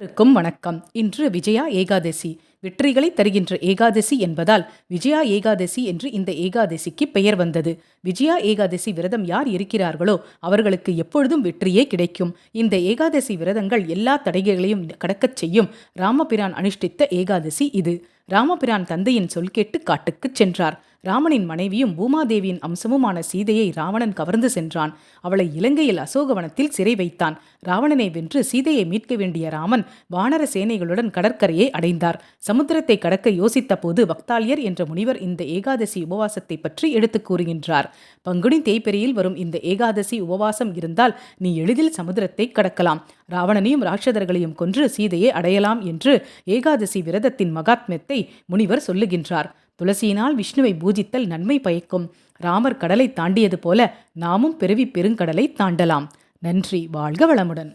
வணக்கம். இன்று விஜயா ஏகாதசி. வெற்றிகளை தருகின்ற ஏகாதசி என்பதால் விஜயா ஏகாதசி என்று இந்த ஏகாதசிக்கு பெயர் வந்தது. விஜயா ஏகாதசி விரதம் யார் இருக்கிறார்களோ அவர்களுக்கு எப்பொழுதும் வெற்றியே கிடைக்கும். இந்த ஏகாதசி விரதங்கள் எல்லா தடைகளையும் கடக்கச் செய்யும். ராமபிரான் அனுஷ்டித்த ஏகாதசி இது. ராமபிரான் தந்தையின் சொல் கேட்டு காட்டுக்குச் சென்றார். ராமனின் மனைவியும் பூமாதேவியின் அம்சமுமான சீதையை ராவணன் கவர்ந்து சென்றான். அவளை இலங்கையில் அசோகவனத்தில் சிறை வைத்தான். ராவணனை வென்று சீதையை மீட்க வேண்டிய ராமன் வானர சேனைகளுடன் கடற்கரையை அடைந்தார். சமுத்திரத்தை கடக்க யோசித்த போது பக்தாலியர் என்ற முனிவர் இந்த ஏகாதசி உபவாசத்தை பற்றி எடுத்துக் கூறுகின்றார். பங்குனி தேய்பிறையில் வரும் இந்த ஏகாதசி உபவாசம் இருந்தால் நீ எளிதில் சமுத்திரத்தை கடக்கலாம், ராவணனையும் ராட்சதர்களையும் கொன்று சீதையை அடையலாம் என்று ஏகாதசி விரதத்தின் மகாத்மியத்தை முனிவர் சொல்லுகின்றார். துளசியினால் விஷ்ணுவை பூஜித்தல் நன்மை பயக்கும். ராமர் கடலை தாண்டியது போல நாமும் பிறவி பெருங்கடலை தாண்டலாம். நன்றி. வாழ்க வளமுடன்.